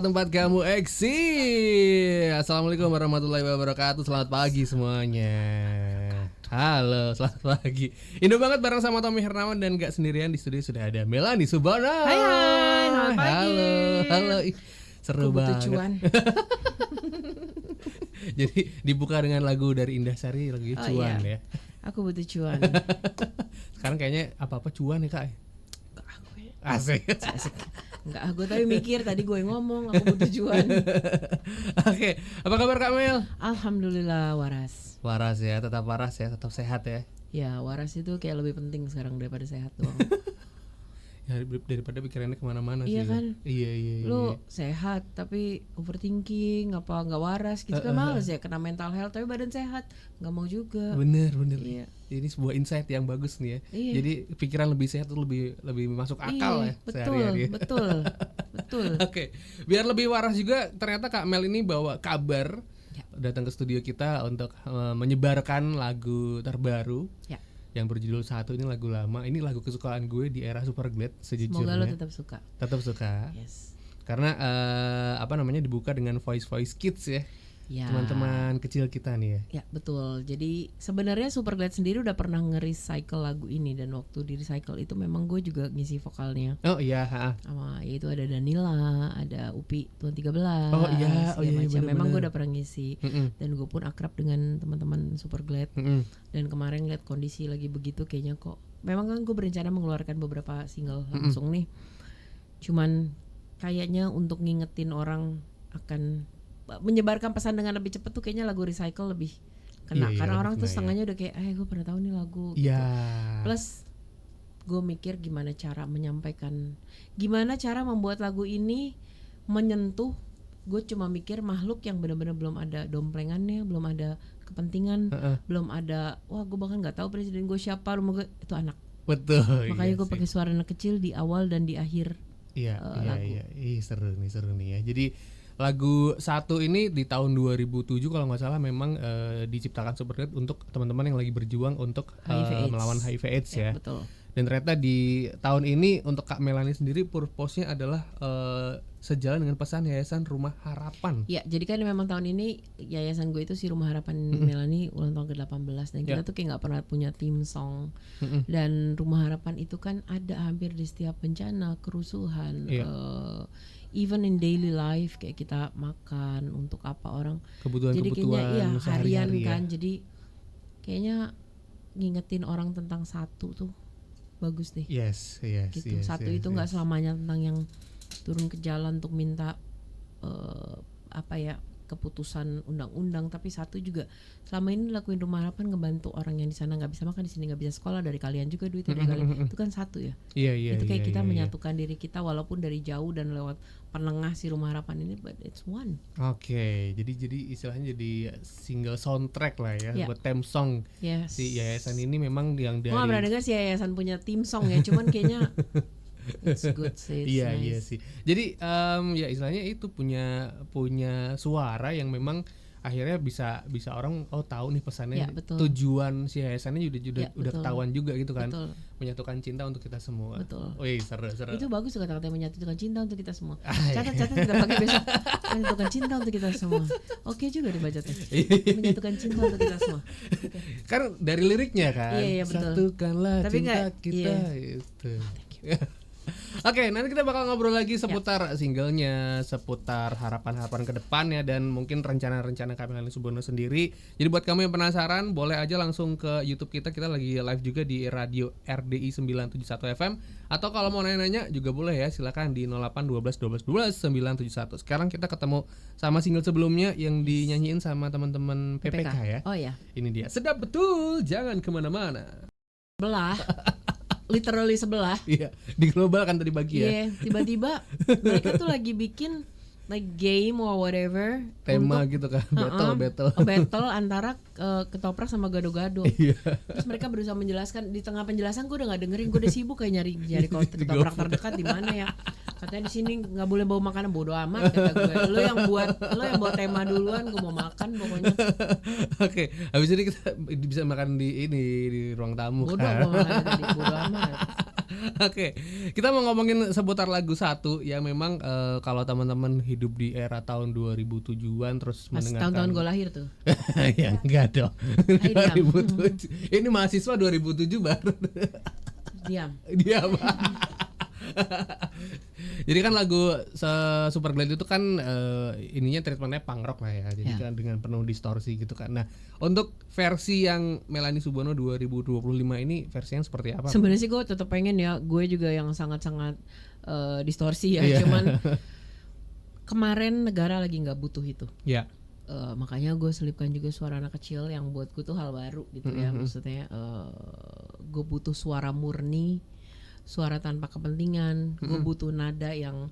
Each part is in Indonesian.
Tempat kamu eksi. Assalamualaikum warahmatullahi wabarakatuh. Selamat pagi semuanya. Halo, selamat pagi. Indo banget bareng sama Tommy Hernawan dan gak sendirian di studio sudah ada Melani Subana. Hai, selamat pagi. Halo. Ih, seru Aku butuh banget. cuan. Jadi dibuka dengan lagu dari Indah Sari, lagu cuan iya. ya. Aku butuh cuan. Sekarang kayaknya apa-apa cuan ya, Kak. Aku Asik. enggak, aku tapi mikir tadi gue ngomong aku butuh cuan. Oke, apa kabar Kak Mel? Alhamdulillah waras. Waras ya, tetap waras ya, tetap sehat ya. Ya waras itu kayak lebih penting sekarang daripada sehat doang. Ya, daripada pikirannya kemana-mana Iya sih. kan? Iya. Lu sehat tapi overthinking apa nggak waras gitu kan males ya, kena mental health tapi badan sehat nggak mau juga. Bener. Iya. Ini sebuah insight yang bagus nih ya. Iya. Jadi pikiran lebih sehat tuh lebih masuk akal ya sehari-hari. Betul. Oke, biar lebih waras juga ternyata Kak Mel ini bawa kabar datang ke studio kita untuk menyebarkan lagu terbaru. Ya. Yang berjudul Satu. Ini lagu lama. Ini lagu kesukaan gue di era Superglad sejujurnya. Semoga lo tetap suka. Tetap suka. Yes. Karena dibuka dengan voice kids ya. Ya. Teman-teman kecil kita nih ya. Ya betul. Jadi sebenarnya Superglad sendiri udah pernah nge-recycle lagu ini, dan waktu di recycle itu memang gue juga ngisi vokalnya. Oh iya. Sama yaitu ada Danila, ada Upi Tuan 13. Oh iya. Memang gue udah pernah ngisi. Dan gue pun akrab dengan teman-teman Superglad. Dan kemarin lihat kondisi lagi begitu, kayaknya kok memang kan gue berencana mengeluarkan beberapa single langsung nih. Cuman kayaknya untuk ngingetin orang akan menyebarkan pesan dengan lebih cepat tuh kayaknya lagu recycle lebih kena. Iya, karena orang tuh kena, setengahnya udah kayak gue pernah tahu nih lagu Iya. gitu. Plus gue mikir gimana cara menyampaikan, gimana cara membuat lagu ini menyentuh. Gue cuma mikir makhluk yang benar-benar belum ada domplengannya, belum ada kepentingan, belum ada gue bahkan nggak tahu presiden gue siapa, rumah gue itu anak. Betul. Makanya gue pakai suara anak kecil di awal dan di akhir. Lagu. Iya. Seru nih ya. Jadi lagu Satu ini di tahun 2007 kalau nggak salah memang diciptakan Superglad untuk teman-teman yang lagi berjuang untuk melawan HIV/AIDS ya. Betul. Dan ternyata di tahun ini untuk Kak Melani sendiri purpose-nya adalah sejalan dengan pesan Yayasan Rumah Harapan. Ya, jadi kan memang tahun ini yayasan gue itu si Rumah Harapan Melani ulang tahun ke-18, dan kita tuh kayak nggak pernah punya theme song. Dan Rumah Harapan itu kan ada hampir di setiap bencana, kerusuhan, even in daily life, kayak kita makan untuk apa orang kebutuhan jadi kayaknya harian kan. Ya. Jadi kayaknya ngingetin orang tentang satu tuh bagus deh. Yes. Satu itu nggak selamanya tentang yang turun ke jalan untuk minta keputusan undang-undang, tapi satu juga selama ini lakuin Rumah Harapan ngebantu orang yang di sana nggak bisa makan, di sini nggak bisa sekolah, dari kalian juga duitnya dari kalian. Itu kan satu ya. Iya. Itu kayak kita menyatukan diri kita walaupun dari jauh dan lewat penengah si Rumah Harapan ini, but it's one. Oke, jadi istilahnya jadi single soundtrack lah ya, buat theme song. Yes. Si yayasan ini memang yang dari. Gua nggak pernah dengar si yayasan punya theme song ya, cuman kayaknya it's good sih. Iya nice. Iya sih. Jadi ya istilahnya itu punya suara yang memang akhirnya bisa orang tahu nih pesannya. Tujuan si yayasannya udah ketahuan juga gitu kan. Betul. Menyatukan cinta untuk kita semua. Betul. Wih, seru. Itu bagus kata-kata menyatukan cinta untuk kita semua. Catat kita pakai besok. Menyatukan cinta untuk kita semua. Oke juga dibaca tuh. Menyatukan cinta untuk kita semua. Okay. Kan dari liriknya kan. Iya, betul. Satukanlah tapi cinta kita. Itu. Oke, nanti kita bakal ngobrol lagi seputar singlenya, seputar harapan-harapan ke depannya, dan mungkin rencana-rencana Kak Melani Subana sendiri. Jadi buat kamu yang penasaran, boleh aja langsung ke YouTube kita lagi live juga di radio RDI 971 FM. Atau kalau mau nanya-nanya juga boleh ya, silakan di 08 12 12 12 971. Sekarang kita ketemu sama single sebelumnya yang dinyanyiin sama teman-teman PPK ya. Oh ya. Ini dia, sedap betul, jangan kemana-mana. Belah. Literally sebelah. Iya, di global kan tadi pagi ya. Iya, tiba-tiba mereka tuh lagi bikin like game or whatever, tema gitu kan, battle antara ketoprak sama gado-gado. Iya. Terus mereka berusaha menjelaskan, di tengah penjelasan gue udah nggak dengerin, gue udah sibuk kayak nyari ketoprak terdekat di mana ya. Katanya di sini nggak boleh bawa makanan, bodo amat kata gue. Lo yang buat tema duluan, gue mau makan pokoknya. Oke, habis ini kita bisa makan di ruang tamu. Bodo kan? mau makan tadi, bodo amat. Oke, kita mau ngomongin seputar lagu satu yang memang kalau teman-teman hidup di era tahun 2007-an terus Pas mendengarkan tahun-tahun gue lahir tuh. ya enggak dong. Hai, diam. 2007. Ini mahasiswa 2007 baru. Diam. Dia Jadi kan lagu Superglad itu kan ininya treatmentnya punk rock lah ya. Jadi kan dengan penuh distorsi gitu kan. Nah, untuk versi yang Melanie Subono 2025 ini versi yang seperti apa? Sebenarnya sih gue tetap pengen ya, gue juga yang sangat-sangat distorsi ya. Cuman kemarin negara lagi nggak butuh itu. Iya. Makanya gue selipkan juga suara anak kecil yang buatku tuh hal baru gitu ya. Maksudnya gue butuh suara murni, suara tanpa kepentingan. Gue butuh nada yang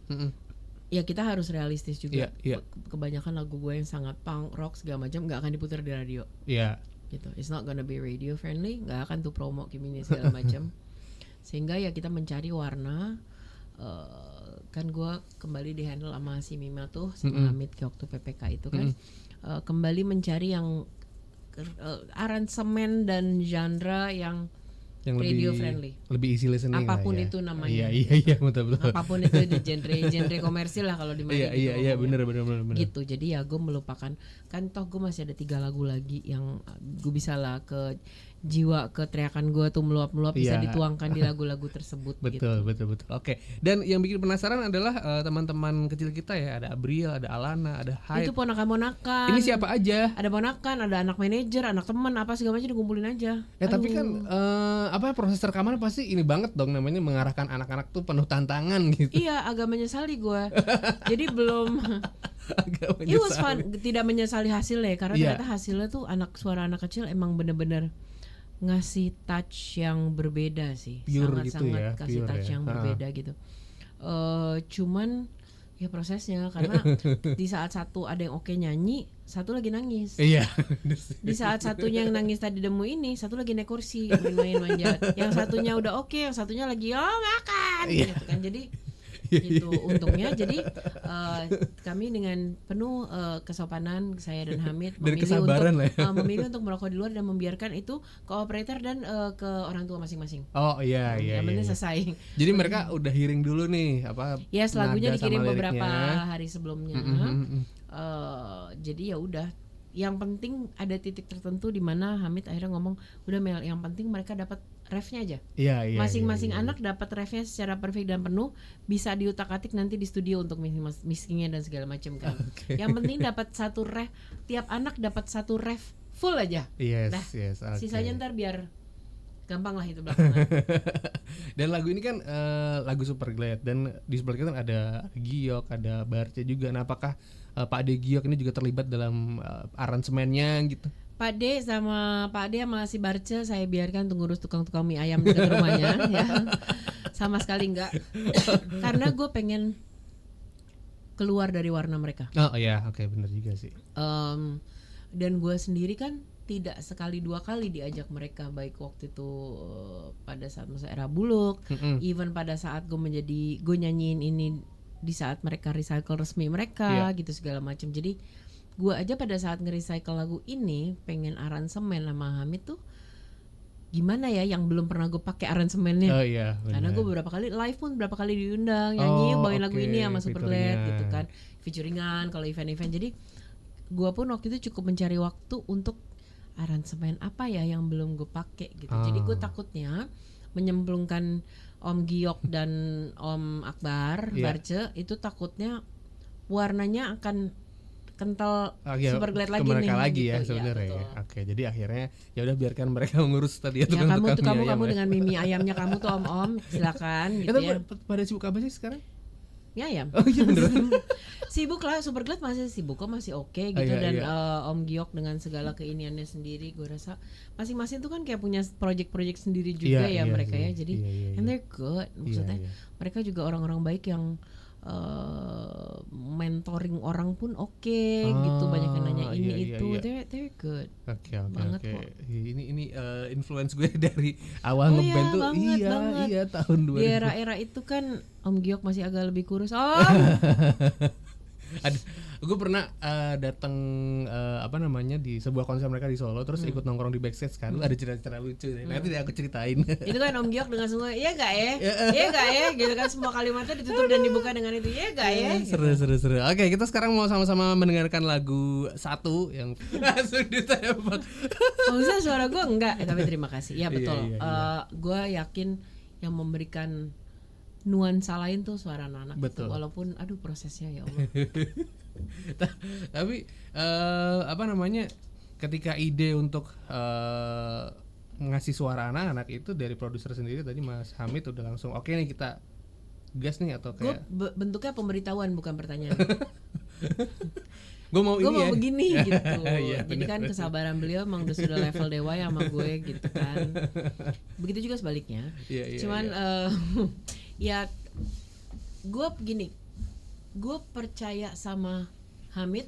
ya kita harus realistis juga. Kebanyakan lagu gue yang sangat punk rock segala macam nggak akan diputar di radio. Iya. Gitu. It's not gonna be radio friendly. Nggak akan tuh promo Kimini segala macam. Sehingga ya kita mencari warna. Kan gue kembali di handle sama si Mima tuh sama Hamid ke waktu PPK itu kan. Kembali mencari yang aransemen dan genre yang radio friendly, lebih easy listening apapun lah ya. itu namanya. Iya betul. Apapun itu di genre komersil lah kalau di mana. Iya benar. Gitu. Jadi ya gue melupakan, kan toh gue masih ada 3 lagu lagi yang gue bisa lah ke jiwa, ke teriakan gue tuh meluap-meluap bisa dituangkan di lagu-lagu tersebut. Betul. Oke. Dan yang bikin penasaran adalah teman-teman kecil kita ya, ada Abriel, ada Alana, ada Hype. Itu ponakan-ponakan. Ini siapa aja? Ada ponakan, ada anak manajer, anak teman, apa segala macam dikumpulin aja. Tapi kan proses rekaman pasti ini banget dong, namanya mengarahkan anak-anak tuh penuh tantangan gitu. Iya, agak menyesali gue. Jadi belum. It was fun, tidak menyesali hasilnya karena ternyata hasilnya tuh suara anak kecil emang bener-bener ngasih touch yang berbeda sih, pure sangat-sangat gitu ya, kasih touch ya. yang berbeda gitu. Cuman ya prosesnya karena di saat satu ada yang oke nyanyi, satu lagi nangis. Iya. Di saat satunya yang nangis tadi demo ini, satu lagi naik kursi main-main manjat. Yang satunya udah oke, yang satunya lagi makan gitu kan. Jadi gitu untungnya jadi kami dengan penuh kesopanan saya dan Hamid memilih untuk merokok di luar dan membiarkan itu ke operator dan ke orang tua masing-masing. Oh iya. Yang penting selesai. Jadi mereka udah hearing dulu nih apa? Ya lagunya dikirim beberapa hari sebelumnya. Jadi ya udah. Yang penting ada titik tertentu di mana Hamid akhirnya ngomong, udah Mel, yang penting mereka dapat refnya aja. Iya. Masing-masing anak dapat refnya secara perfect dan penuh, bisa diutak-atik nanti di studio untuk mixingnya dan segala macam kan. Yang penting dapat satu ref, tiap anak dapat satu ref full aja. Yes. Sisanya ntar biar gampang lah itu belakangan. Dan lagu ini kan lagu Superglad dan di Superglad kan ada Giok, ada Barce juga. Nah, apakah Pak De Giok ini juga terlibat dalam aransemennya gitu? Pak De sama si Barce saya biarkan untuk ngurus tukang-tukang mie ayam dekat rumahnya ya. Sama sekali enggak. Karena gue pengen keluar dari warna mereka. Oh iya, oke, benar juga sih. Dan gue sendiri kan tidak sekali 2 kali diajak mereka, baik waktu itu pada saat masa era Buluk, even pada saat gue nyanyiin ini di saat mereka recycle resmi mereka gitu segala macam. Jadi gue aja pada saat nge-recycle lagu ini pengen aransemen sama Hamid tuh gimana ya yang belum pernah gue pakai aransemennya. Oh iya, benar. Karena gue beberapa kali live pun berapa kali diundang nyanyi bawain lagu ini sama Superglad gitu kan, featuringan kalau event-event. Jadi gue pun waktu itu cukup mencari waktu untuk aransemen apa ya yang belum gue pakai gitu. Jadi gue takutnya menyemplungkan Om Giok dan Om Akbar Barce itu takutnya warnanya akan kental Superglad lagi nih lagi gitu. Ya sebenarnya ya. Oke, jadi akhirnya ya udah biarkan mereka mengurus tadi ya kamu dengan mimi ayamnya kamu tuh Om silakan gitu ya. Pada sibuk apa sih sekarang? Mie ayam. Oh iya beneran. Sibuk lah, Superglad masih sibuk kok, masih oke gitu. Dan Om Giok dengan segala keiniannya sendiri, gue rasa masing-masing tuh kan kayak punya project-project sendiri juga mereka ya. Jadi and they're good. Maksudnya mereka juga orang-orang baik yang mentoring orang pun gitu, banyak yang nanya ini itu. They're good. Oke. Ini influence gue dari awal ngeband tuh tahun 2000. Di era-era itu kan Om Giok masih agak lebih kurus. Gue pernah datang di sebuah konser mereka di Solo, terus ikut nongkrong di backstage kan. Ada cerita-cerita lucu deh. Nanti aku ceritain. Itu kan Om Giok dengan semua iya gak ya? Iya gak ya? Gitu kan semua kalimatnya ditutup dan dibuka dengan itu. Iya gak ya? Seru. Oke, kita sekarang mau sama-sama mendengarkan lagu satu yang langsung ditembak. Kalau misalnya suara gue enggak, tapi terima kasih. Ya betul. Iya. Gue yakin yang memberikan nuansa lain tuh suara anak-anak itu, walaupun aduh prosesnya ya Allah. Tapi ketika ide untuk ngasih suara anak-anak itu dari produser sendiri tadi Mas Hamid udah langsung oke nih kita gas nih atau kayak bentuknya pemberitahuan bukan pertanyaan. Gue mau begini gitu. Jadi kan kesabaran beliau emang udah sudah level dewa ya sama gue gitu kan. Begitu juga sebaliknya. Cuman ya gue begini, gue percaya sama Hamid.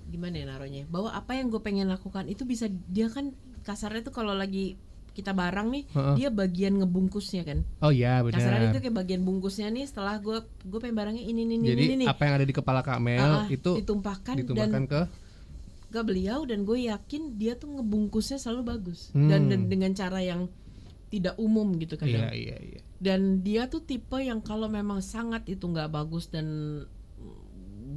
Gimana ya naruhnya, bahwa apa yang gue pengen lakukan itu bisa, dia kan kasarnya tuh kalau lagi kita barang nih, dia bagian ngebungkusnya kan. Oh iya benar. Kasarnya itu kayak bagian bungkusnya nih, setelah gue pengen barangnya ini. Jadi apa yang ada di kepala Kak Mel itu ditumpahkan dan ke beliau, dan gue yakin dia tuh ngebungkusnya selalu bagus dan dengan cara yang tidak umum gitu kadang. Iya. Dan dia tuh tipe yang kalau memang sangat itu nggak bagus dan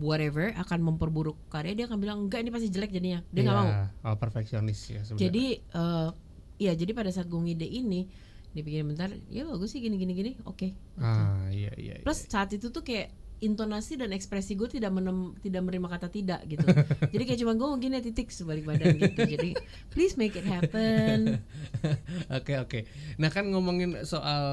whatever akan memperburuk karya, dia akan bilang enggak ini pasti jelek jadinya, dia nggak mau. Perfeksionis ya sebenarnya. Jadi jadi pada saat gue ngide ini, dia bikin bentar, ya bagus sih gini, oke. Iya. Plus saat itu tuh kayak intonasi dan ekspresi gue tidak menerima kata tidak gitu. Jadi kayak cuma gue mungkin titik sebalik badan gitu. Jadi please make it happen. Oke. Nah kan ngomongin soal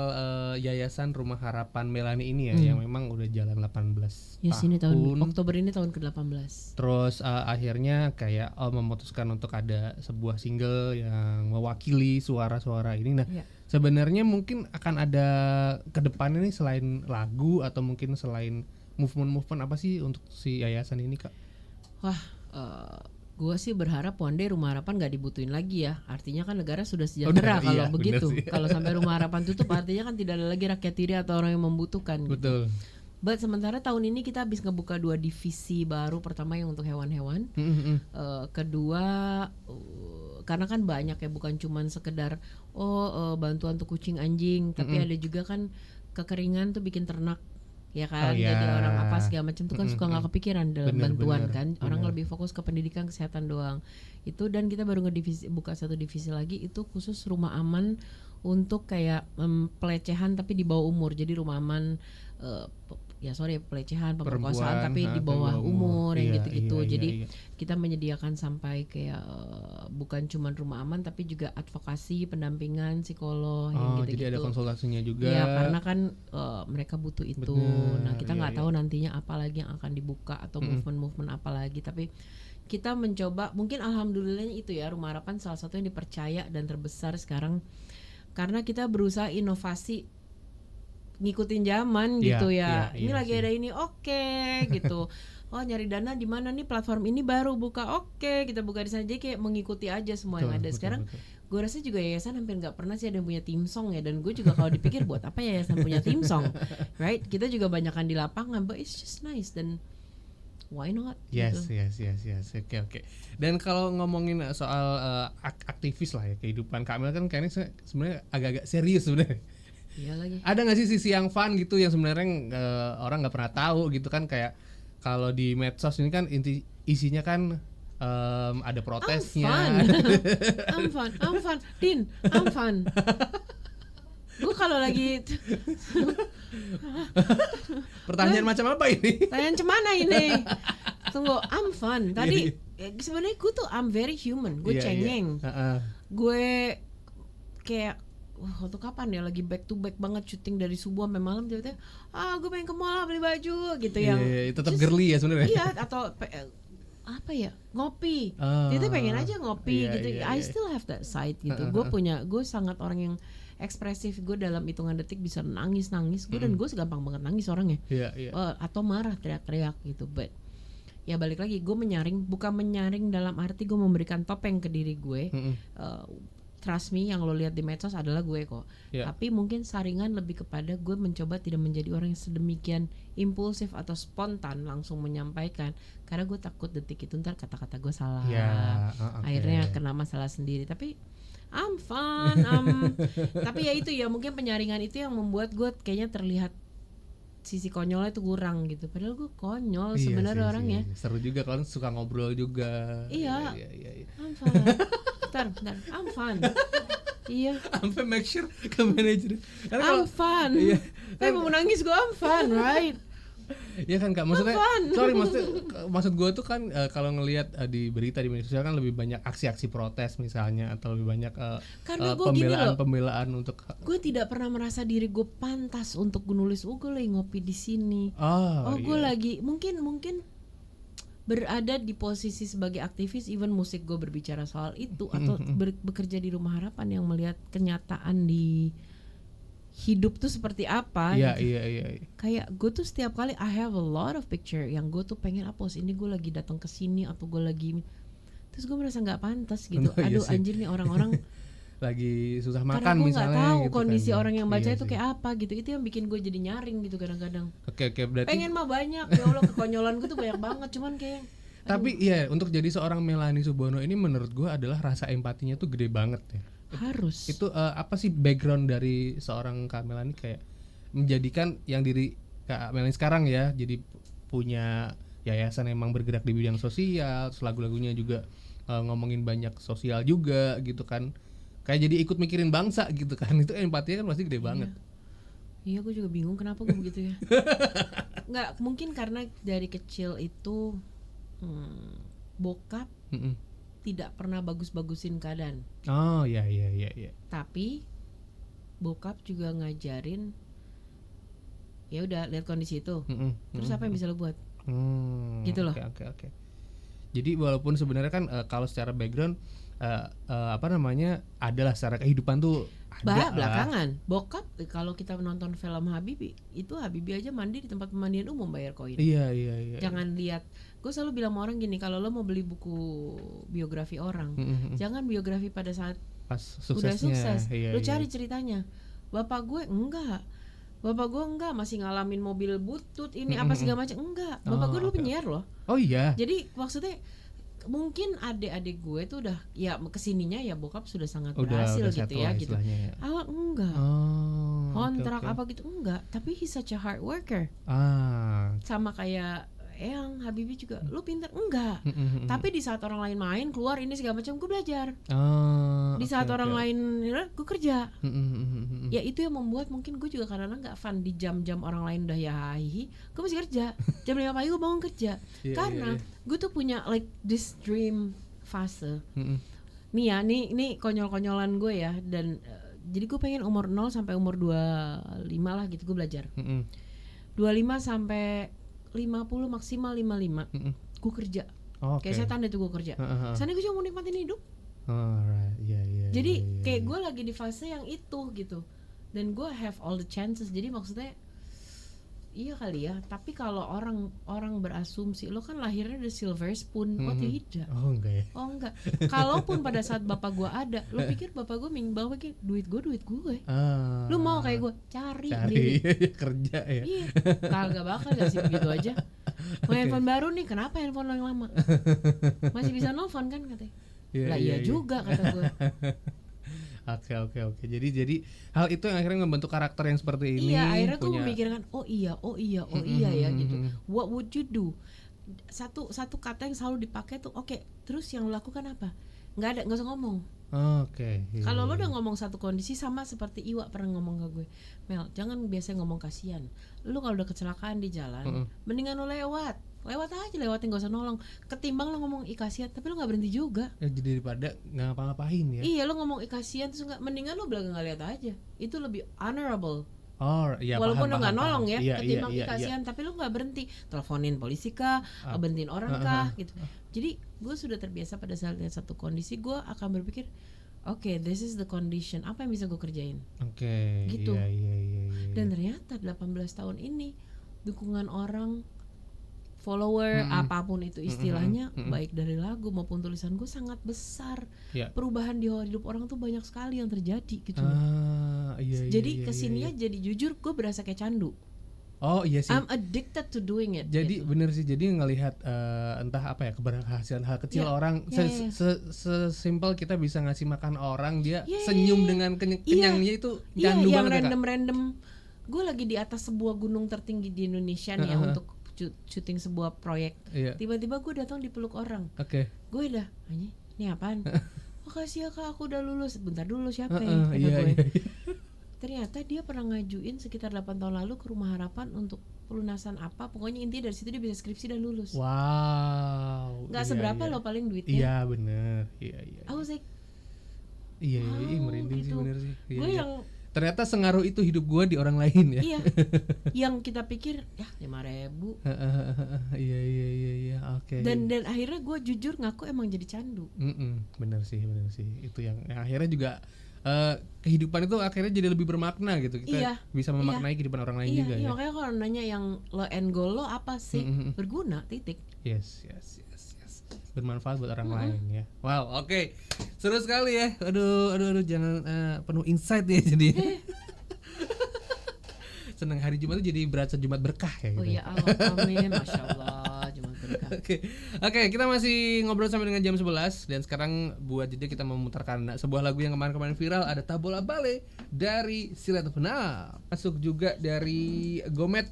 Yayasan Rumah Harapan Melani ini ya, yang memang udah jalan 18 ya, tahun. Sini tahun Oktober ini tahun ke-18. Terus akhirnya kayak memutuskan untuk ada sebuah single yang mewakili suara-suara ini. Nah sebenarnya mungkin akan ada kedepannya nih selain lagu atau mungkin selain movement apa sih untuk si yayasan ini Kak? Wah, gue sih berharap one day Rumah Harapan nggak dibutuhin lagi ya. Artinya kan negara sudah sejahtera kalau begitu. Kalau sampai Rumah Harapan tutup, artinya kan tidak ada lagi rakyat tiri atau orang yang membutuhkan. Betul. Gitu. But sementara tahun ini kita habis ngebuka 2 divisi baru. Pertama yang untuk hewan-hewan. Kedua karena kan banyak ya, bukan cuman sekedar bantuan untuk kucing anjing, tapi ada juga kan kekeringan tuh bikin ternak. Ya kan, jadi orang apa segala macam tuh kan suka nggak kepikiran dalam bantuan kan. Orang lebih fokus ke pendidikan, kesehatan doang. Itu, dan kita baru buka 1 divisi lagi, itu khusus rumah aman untuk kayak pelecehan tapi di bawah umur. Jadi rumah aman pelecehan, pemerkosaan tapi di bawah umur yang gitu-gitu. Jadi kita menyediakan sampai kayak bukan cuma rumah aman tapi juga advokasi, pendampingan, psikolog yang gitu-gitu. Jadi ada konsultasinya juga. Ya karena kan mereka butuh itu. Bener, nah kita nggak tahu nantinya apa lagi yang akan dibuka atau movement apa lagi. Tapi kita mencoba, mungkin alhamdulillahnya itu ya, Rumah Harapan salah satu yang dipercaya dan terbesar sekarang karena kita berusaha inovasi ngikutin zaman gitu ya. Ini lagi ada ini, oke, gitu. Oh nyari dana di mana nih, platform ini baru buka, oke, kita buka di sana. Jadi kayak mengikuti aja semua yang ada. Sekarang gue rasa juga yayasan hampir nggak pernah sih ada yang punya tim song ya. Dan gue juga kalau dipikir buat apa yayasan punya tim song, right? Kita juga banyakan di lapangan, but it's just nice dan why not? Yes. Oke. Dan kalau ngomongin soal aktivis lah ya, kehidupan Kak Mel kan kayaknya sebenarnya agak-agak serius sebenarnya. Iya lagi. Ada nggak sih sisi yang fun gitu yang sebenarnya orang nggak pernah tahu gitu kan, kayak kalau di medsos ini kan isinya kan ada protesnya. I'm fun. Din, I'm fun. Gue kalau lagi pertanyaan macam apa ini? Pertanyaan cemana ini? Tunggu, I'm fun. Tadi sebenarnya gue tuh I'm very human. Gue cengeng. Gue kayak waktu kapan ya, lagi back to back banget syuting dari subuh sampai malam, tiba-tiba gue pengen ke mall beli baju gitu. Yang tetap girly ya sebenarnya. Iya, atau apa ya, ngopi. Dia tuh pengen aja ngopi gitu. I still have that side gitu. Gue sangat orang yang ekspresif. Gue dalam hitungan detik bisa nangis. Gue dan gue segampang banget nangis orangnya. Atau marah, teriak-teriak gitu. But ya balik lagi, gue menyaring, bukan menyaring dalam arti gue memberikan topeng ke diri gue. trust me, yang lo lihat di medsos adalah gue kok. Tapi mungkin saringan lebih kepada gue mencoba tidak menjadi orang yang sedemikian impulsif atau spontan langsung menyampaikan, karena gue takut detik itu ntar kata-kata gue salah, akhirnya kena masalah sendiri. Tapi I'm fun, tapi ya itu ya, mungkin penyaringan itu yang membuat gue kayaknya terlihat sisi konyolnya itu kurang gitu. Padahal gue konyol sebenarnya orangnya. Seru juga kalau suka ngobrol juga. Iya. I'm fun. Bentar, I'm fun. Iya. Sampai make sure ke manajer. I'm fun. Iya. Tapi mau nangis gue I'm fun, right? Iya kan Kak, maksudnya maksud gue tuh kan kalau ngelihat di berita di media sosial kan lebih banyak aksi-aksi protes misalnya, atau lebih banyak pembelaan untuk. Gue tidak pernah merasa diri gue pantas untuk nulis. Gue lagi ngopi di sini. Gue lagi mungkin berada di posisi sebagai aktivis, even musik gue berbicara soal itu, atau bekerja di Rumah Harapan yang melihat kenyataan di hidup tuh seperti apa. Iya. Kayak gue tuh setiap kali I have a lot of picture yang gue tuh pengen post ini gue lagi datang ke sini atau gue lagi, terus gue merasa nggak pantas gitu. Aduh anjir nih orang-orang lagi susah makan karena gue misalnya. Karena gue nggak tahu gitu kondisi kan. orang yang baca itu kayak apa gitu. Itu yang bikin gue jadi nyaring gitu kadang-kadang. Oke, berarti pengen mah banyak, ya Allah kekonyolan gue tuh banyak banget, cuman kayak tapi iya, untuk jadi seorang Melanie Subono ini menurut gue adalah rasa empatinya tuh gede banget ya. Harus. Itu apa sih background dari seorang Kak Melanie kayak menjadikan yang diri Kak Melanie sekarang ya, jadi punya yayasan emang bergerak di bidang sosial, terus lagu-lagunya juga ngomongin banyak sosial juga gitu kan. Kayak jadi ikut mikirin bangsa gitu kan. Itu empatinya kan pasti gede banget. Iya, gue juga bingung kenapa gue begitu ya. Nggak, mungkin karena dari kecil itu bokap tidak pernah bagus-bagusin keadaan. Oh iya. Tapi bokap juga ngajarin, ya udah lihat kondisi itu. Terus apa yang bisa lo buat? Gitu loh. Oke. Jadi walaupun sebenarnya kan kalau secara background adalah secara kehidupan tuh ada belakangan bokap, kalau kita nonton film Habibie, itu Habibie aja mandi di tempat pemandian umum bayar koin. Iya. Jangan lihat, gue selalu bilang sama orang gini, kalau lo mau beli buku biografi orang, jangan biografi pada saat pas udah sukses. Lo cari iya. ceritanya. Bapak gue enggak masih ngalamin mobil butut ini apa segala macam, enggak. Bapak gue dulu penyiar loh. Oh iya. Jadi maksudnya mungkin adik-adik gue tuh udah ya kesininya ya bokap sudah sangat berhasil gitu ya gitu. Awal enggak. Kontrak apa gitu enggak, tapi he's such a hard worker. Sama kayak Eyang Habibie juga, lu pintar enggak? Tapi di saat orang lain main keluar ini segala macam, gue belajar. Di saat orang lain gue kerja. Ya itu yang membuat mungkin gue juga kadang-kadang nggak fun di jam-jam orang lain udah ya hihi, gue masih kerja. Jam 5 pagi gue bangun kerja. Karena gue tuh punya like this dream fase. Nih ya, nih konyol-konyolan gue ya, dan jadi gue pengen umur 0 sampai umur 25 lah gitu gue belajar. 25 sampai 50 maksimal 55 gue kerja. Kayak setan deh tuh gue kerja. Sana gue cuma mau nikmatin hidup. Jadi kayak gue lagi di fase yang itu gitu, dan gue have all the chances. Jadi maksudnya iya kali ya, tapi kalau orang berasumsi lo kan lahirnya udah silver spoon. Tidak. Oh enggak. Kalaupun pada saat bapak gue ada, lo pikir bapak gue pikir duit gue. Lo mau kayak gue cari kerja ya. Iya, kagak bakal gak sih begitu aja. Mau handphone baru nih, kenapa handphone lo yang lama? Masih bisa nelfon kan katanya. Iya juga kata gue. Oke. Jadi hal itu yang akhirnya membentuk karakter yang seperti ini. Iya, akhirnya gue memikirkan oh iya ya gitu. What would you do? Satu kata yang selalu dipakai tuh oke, terus yang lo lakukan apa? Nggak usah ngomong. Kalau lo udah ngomong satu kondisi, sama seperti Iwa pernah ngomong ke gue, Mel, jangan biasa ngomong kasihan. Lo kalau udah kecelakaan di jalan, mendingan lo lewatin, gak usah nolong, ketimbang lo ngomong kasihan tapi lo nggak berhenti juga. Jadi daripada nggak ngapa-ngapain ya. Iya, lo ngomong kasihan terus mendingan lo belakang nggak lihat aja, itu lebih honorable. Ya, walaupun lo nggak nolong ya, ketimbang iya. kasihan tapi lo nggak berhenti teleponin polisi kah, berhentiin orang kah gitu. Jadi gue sudah terbiasa pada saat lihat satu kondisi, gue akan berpikir oke, this is the condition, apa yang bisa gue kerjain. Gitu. Iya. Dan ternyata 18 tahun ini dukungan orang follower, apapun itu istilahnya, baik dari lagu maupun tulisan gue sangat besar. Perubahan di hidup orang tuh banyak sekali yang terjadi gitu. Jadi kesininya jadi jujur gue berasa kayak candu. Oh iya sih. I'm addicted to doing it. Jadi gitu. bener sih, jadi ngelihat entah apa ya keberhasilan hal kecil orang, sesimpel kita bisa ngasih makan orang, dia senyum dengan kenyangnya itu candu yang banget. Random. Gue lagi di atas sebuah gunung tertinggi di Indonesia nih ya untuk syuting sebuah proyek. Tiba-tiba gue datang dipeluk orang. Gue udah, ini apaan? Makasih ya kak, aku udah lulus. Bentar dulu siapa ya? Gue. Ternyata dia pernah ngajuin sekitar 8 tahun lalu ke Rumah Harapan untuk pelunasan apa. Pokoknya intinya dari situ dia bisa skripsi dan lulus. Wow. Gak seberapa loh paling duitnya. Iya bener. I was like, merinding gitu. Sih bener sih. Gue yang ternyata sengaruh itu hidup gue di orang lain ya. Iya. Yang kita pikir ya 5.000. Iya. Oke. Dan akhirnya gue jujur ngaku emang jadi candu. Bener sih. Itu yang akhirnya juga kehidupan itu akhirnya jadi lebih bermakna gitu. Kita bisa memaknai kehidupan orang lain juga. Iya, makanya kalau nanya yang lo end goal lo apa sih? Berguna, titik. Yes. Bermanfaat buat orang lain ya. Wow, oke. Seru sekali ya. Aduh, jangan penuh insight ya jadi. Senang hari Jumat itu jadi berasa Jumat berkah ya gitu. Oh ya Allah, amin, Masya Allah, Jumat berkah. Oke, kita masih ngobrol sampai dengan jam 11. Dan sekarang buat jeda kita memutarkan sebuah lagu yang kemarin viral, ada Tabola Bale dari Silat Fena. Masuk juga dari Gomet.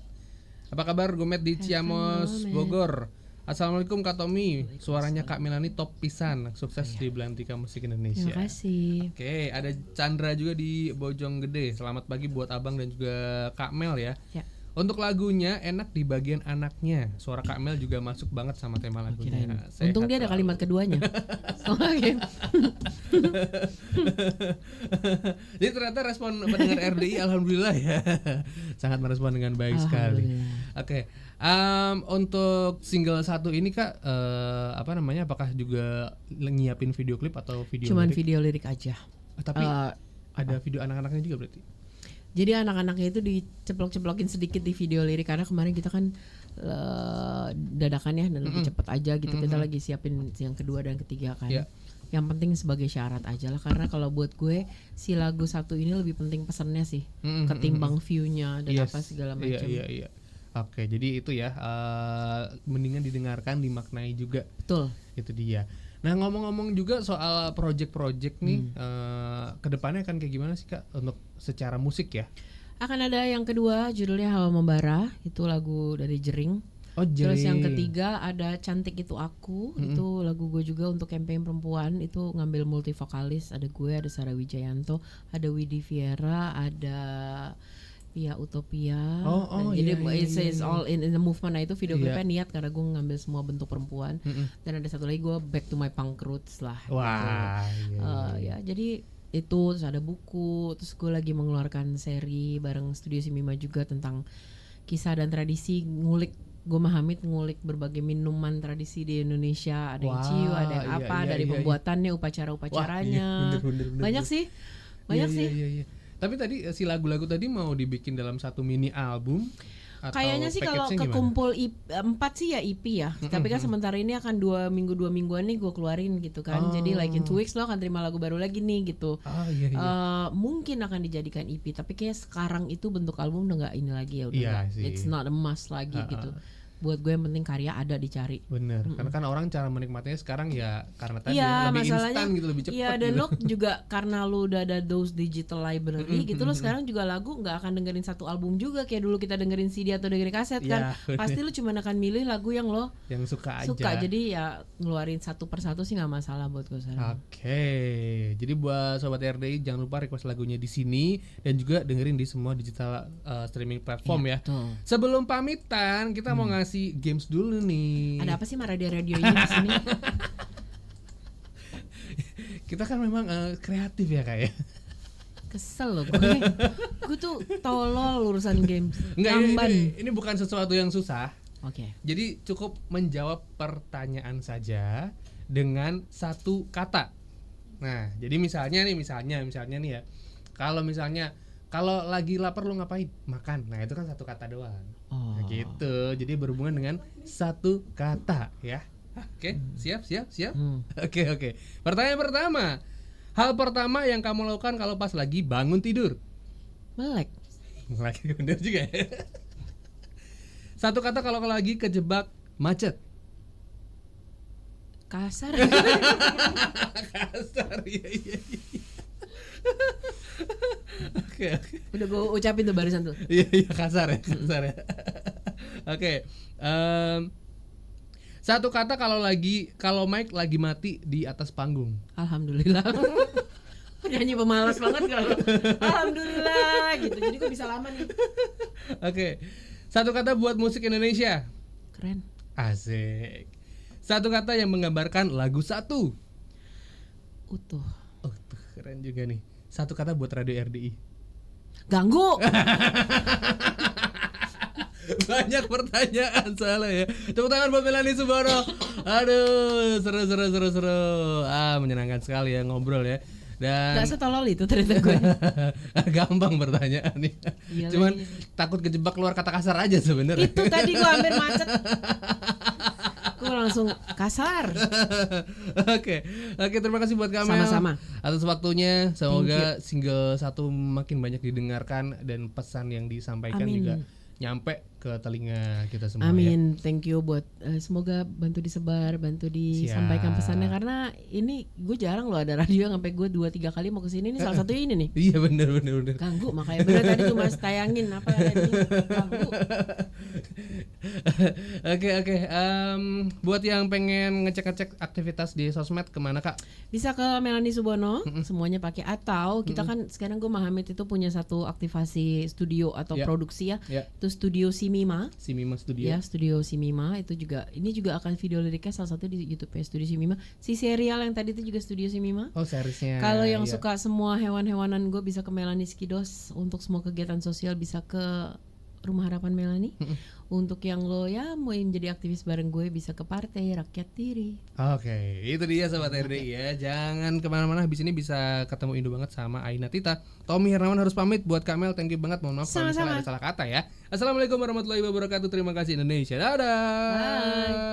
Apa kabar Gomet di Ciamos, Bogor? Assalamualaikum Kak Tommy, suaranya Kak Melani top pisan, sukses di Belantika Musik Indonesia. Terima kasih. Oke, ada Chandra juga di Bojonggede. Selamat pagi buat Abang dan juga Kak Mel ya. Untuk lagunya enak di bagian anaknya. Suara Kak Mel juga masuk banget sama tema lagunya. Untung dia ada kalimat keduanya. Jadi ternyata respon pendengar RDI alhamdulillah ya. Sangat merespon dengan baik sekali. Oke. Untuk single 1 ini Kak, apakah juga nyiapin video klip atau video cuman lirik? Video lirik aja. Tapi ada video anak-anaknya juga berarti? Jadi anak-anaknya itu diceplok-ceplokin sedikit di video lirik, karena kemarin kita kan dadakan ya dan lebih cepet aja gitu. Kita lagi siapin yang kedua dan ketiga kan. Yang penting sebagai syarat aja lah, karena kalau buat gue si lagu 1 ini lebih penting pesannya sih ketimbang view-nya dan apa segala macam. Iya. Oke, jadi itu ya, mendingan didengarkan, dimaknai juga. Betul. Itu dia. Nah, ngomong-ngomong juga soal project-project nih, kedepannya akan kayak gimana sih Kak untuk secara musik ya? Akan ada yang kedua judulnya Hawa Membara, itu lagu dari Jering. Terus yang ketiga ada Cantik Itu Aku, itu lagu gue juga untuk campaign perempuan, itu ngambil multivokalis, ada gue, ada Sarah Wijayanto, ada Widi Viera, ada Pia Utopia. Jadi it's all in the movement. Nah itu video klipnya niat karena gue ngambil semua bentuk perempuan. Dan ada satu lagi gue back to my punk roots lah. Wah. Ya jadi itu, terus ada buku, terus gue lagi mengeluarkan seri bareng Studio Simima juga tentang kisah dan tradisi, gue Mahamid ngulik berbagai minuman tradisi di Indonesia. Ada yang ciu, ada yang dari pembuatannya, upacara-upacaranya. Banyak sih. Iya. Tapi tadi si lagu-lagu tadi mau dibikin dalam satu mini album? Kayaknya sih kalau kekumpul 4 sih ya EP ya. Tapi kan sementara ini akan 2 mingguan nih gue keluarin gitu kan. Jadi like in 2 weeks lo akan terima lagu baru lagi nih gitu. Mungkin akan dijadikan EP, tapi kayak sekarang itu bentuk album udah gak ini lagi ya, udah it's not a must lagi gitu. Buat gue yang penting karya ada dicari. Bener, karena kan orang cara menikmatinya sekarang ya karena tadi lebih instan gitu, lebih cepat. Iya, dan lo juga karena lo udah ada those digital library gitu, lo sekarang juga lagu nggak akan dengerin satu album juga kayak dulu kita dengerin CD atau dengerin kaset kan. Pasti lo cuma akan milih lagu yang lo suka aja. Jadi ya ngeluarin satu persatu sih nggak masalah buat gue sekarang. Oke, jadi buat sobat RDI jangan lupa request lagunya di sini dan juga dengerin di semua digital streaming platform ya. Sebelum pamitan kita mau ngasih games dulu nih. Ada apa sih radio ini di sini? Kita kan memang kreatif ya kayak. Kesel loh gue tuh tolol urusan games. Ini bukan sesuatu yang susah. Oke. Jadi cukup menjawab pertanyaan saja dengan satu kata. Nah, jadi misalnya nih ya. Kalau misalnya Kalau lagi lapar lu ngapain? Makan. Nah, itu kan satu kata doang. Oh. Nah, gitu. Jadi berhubungan dengan satu kata ya. Oke, siap. Oke. Pertanyaan pertama. Hal pertama yang kamu lakukan kalau pas lagi bangun tidur? Melek. Lagi bener juga ya. Satu kata kalau lagi kejebak macet. Kasar. Kasar. Iya. Oke. Udah gue ucapin tuh barusan tuh. Iya kasar ya. Oke. Satu kata kalau mic lagi mati di atas panggung. Alhamdulillah. Nyanyi pemalas banget kalau alhamdulillah gitu. Jadi gue bisa lama nih. Oke. Satu kata buat musik Indonesia. Keren. Asik. Satu kata yang menggambarkan lagu satu. Utuh. Oh, tuh keren juga nih. Satu kata buat radio RDI. Ganggu. Banyak pertanyaan salah ya. Tepuk tangan buat Melanie Subono. Aduh, seru. Menyenangkan sekali ya ngobrol ya. Dan Gak setolol itu ternyata gue. gampang pertanyaan nih. Iya Cuman lagi. takut kejebak keluar kata kasar aja sebenarnya. Itu tadi gue hampir macet. Gue langsung kasar. Oke, terima kasih buat Kamel. Sama-sama. Atas waktunya. Semoga single 1 makin banyak didengarkan dan pesan yang disampaikan Amin. juga nyampe ke telinga kita semua. Amin, thank you buat semoga bantu disebar, bantu disampaikan Siap. pesannya karena ini gue jarang loh ada radio yang sampai gue 2-3 kali mau kesini ini salah satunya ini nih. Iya benar. Ganggu makanya bener tadi cuma tayangin apa yang ini ganggu. Oke. Buat yang pengen ngecek aktivitas di sosmed kemana Kak? Bisa ke Melanie Subono, semuanya pakai atau kita kan sekarang gue Mahamid itu punya satu aktivasi studio atau Ya. produksi ya. Ya. Itu Studio Simima. Si Mima Studio. Ya, Studio Simima itu juga ini juga akan video liriknya salah satu di YouTube ya Studio Simima. Si serial yang tadi itu juga Studio Simima. Oh, seriesnya. Kalau yang Iya. suka semua hewan-hewanan gue bisa ke Melanie Skidos. Untuk semua kegiatan sosial bisa ke Rumah Harapan Melanie. Untuk yang lo ya mau jadi aktivis bareng gue bisa ke Partai Rakyat Diri. Oke, itu dia Sobat RDI ya. Jangan kemana-mana, habis ini bisa ketemu Indo banget sama Aina Tita. Tommy Hernawan harus pamit. Buat Kamel, thank you banget. Mohon maaf kalau misalnya Sama-sama. ada salah kata ya. Assalamualaikum warahmatullahi wabarakatuh. Terima kasih Indonesia. Dadah. Bye.